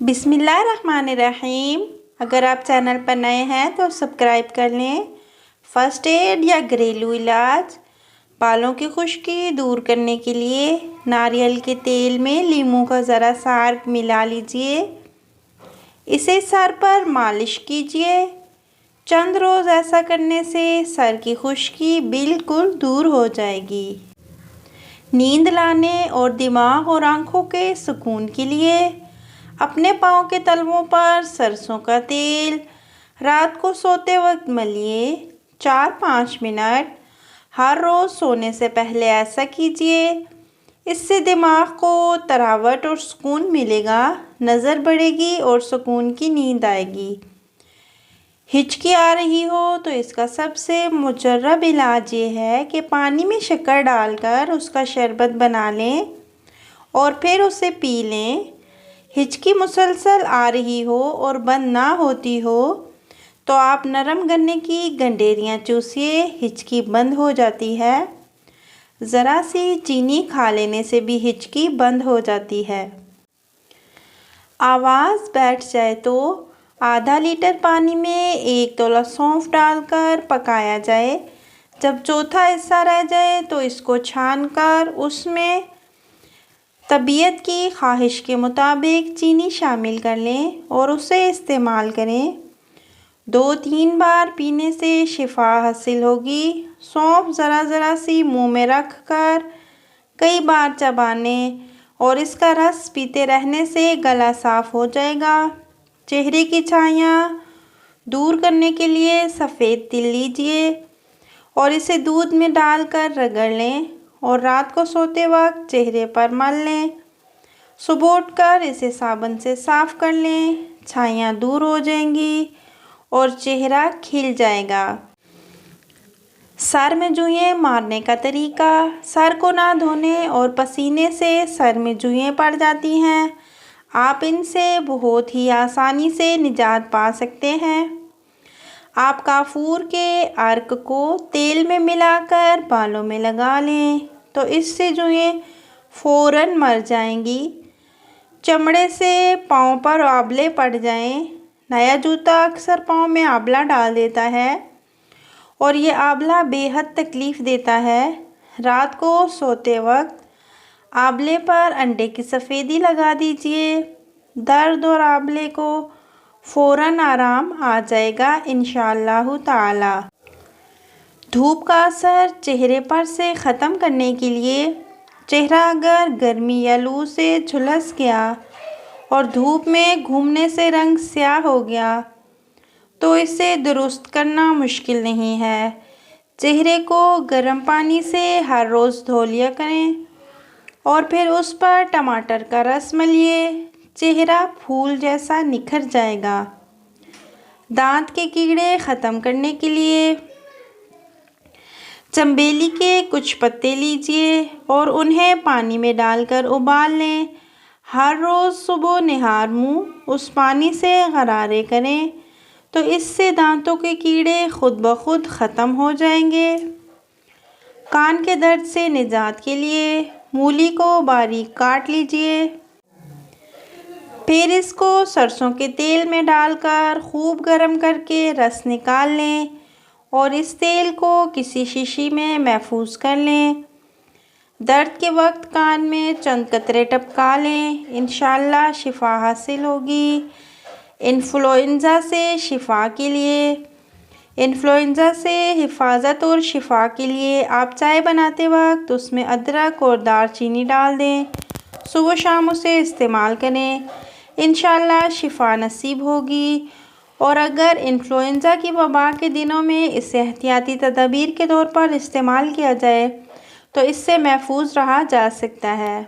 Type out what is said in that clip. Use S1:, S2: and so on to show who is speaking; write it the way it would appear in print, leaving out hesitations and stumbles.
S1: बिस्मिल्लाहिर्रहमानिर्रहीम। अगर आप चैनल पर नए हैं तो सब्सक्राइब कर लें। फ़र्स्ट एड या घरेलू इलाज बालों की खुश्की दूर करने के लिए नारियल के तेल में लीमू का ज़रा सा अर्क मिला लीजिए। इसे सर पर मालिश कीजिए। चंद रोज़ ऐसा करने से सर की खुश्की बिल्कुल दूर हो जाएगी। नींद लाने और दिमाग और आँखों के सुकून के लिए अपने पाँव के तलवों पर सरसों का तेल रात को सोते वक्त मलिए। 4-5 मिनट हर रोज़ सोने से पहले ऐसा कीजिए। इससे दिमाग को तरावट और सुकून मिलेगा, नज़र बढ़ेगी और सुकून की नींद आएगी। हिचकी आ रही हो तो इसका सबसे मुजर्रब इलाज ये है कि पानी में शक्कर डालकर उसका शरबत बना लें और फिर उसे पी लें। हिचकी मुसलसल आ रही हो और बंद ना होती हो तो आप नरम गन्ने की गंडेरियाँ चूसिए, हिचकी बंद हो जाती है। ज़रा सी चीनी खा लेने से भी हिचकी बंद हो जाती है। आवाज़ बैठ जाए तो आधा लीटर पानी में 1 तोला सौंफ डालकर पकाया जाए। जब चौथा हिस्सा रह जाए तो इसको छानकर उसमें तबीयत की ख्वाहिश के मुताबिक चीनी शामिल कर लें और उसे इस्तेमाल करें। 2-3 बार पीने से शिफा हासिल होगी। सौंफ ज़रा सी मुंह में रख कर कई बार चबाने और इसका रस पीते रहने से गला साफ़ हो जाएगा। चेहरे की छाइयाँ दूर करने के लिए सफ़ेद तिल लीजिए और इसे दूध में डालकर रगड़ लें और रात को सोते वक्त चेहरे पर मल लें। सुबह उठकर इसे साबुन से साफ़ कर लें, छाइयाँ दूर हो जाएंगी और चेहरा खिल जाएगा। सर में जुएँ मारने का तरीका। सर को ना धोने और पसीने से सर में जुएँ पड़ जाती हैं। आप इनसे बहुत ही आसानी से निजात पा सकते हैं। आप काफूर के अर्क को तेल में मिलाकर बालों में लगा लें तो इससे जुएँ फ़ौरन मर जाएंगी। चमड़े से पाँव पर आंवले पड़ जाएं। नया जूता अक्सर पाँव में आंवला डाल देता है और ये आंवला बेहद तकलीफ़ देता है। रात को सोते वक्त आंवले पर अंडे की सफ़ेदी लगा दीजिए। दर्द और आंवले को फ़ौरन आराम आ जाएगा इंशाअल्लाह ताला। धूप का असर चेहरे पर से ख़त्म करने के लिए चेहरा अगर गर्मी या लू से झुलस गया और धूप में घूमने से रंग स्याह हो गया तो इसे दुरुस्त करना मुश्किल नहीं है। चेहरे को गर्म पानी से हर रोज़ धो लिया करें और फिर उस पर टमाटर का रस मलिए। चेहरा फूल जैसा निखर जाएगा। दांत के कीड़े ख़त्म करने के लिए चंबेली के कुछ पत्ते लीजिए और उन्हें पानी में डालकर उबाल लें। हर रोज़ सुबह निहार मुँह उस पानी से गरारे करें तो इससे दांतों के कीड़े खुद ब खुद ख़त्म हो जाएंगे। कान के दर्द से निजात के लिए मूली को बारीक काट लीजिए। फिर इसको सरसों के तेल में डालकर खूब गर्म करके रस निकाल लें और इस तेल को किसी शीशी में महफूज कर लें। दर्द के वक्त कान में चंद कतरे टपका लें, इंशाअल्लाह शिफा हासिल होगी। इन्फ्लुएंज़ा से शिफा के लिए इन्फ्लुएंज़ा से हिफाजत और शिफा के लिए आप चाय बनाते वक्त उसमें अदरक और दालचीनी डाल दें। सुबह शाम उसे इस्तेमाल करें, इंशाअल्लाह शिफा नसीब होगी। और अगर इन्फ्लुएंज़ा की वबा के दिनों में इसे एहतियाती तदबीर के तौर पर इस्तेमाल किया जाए तो इससे महफूज रहा जा सकता है।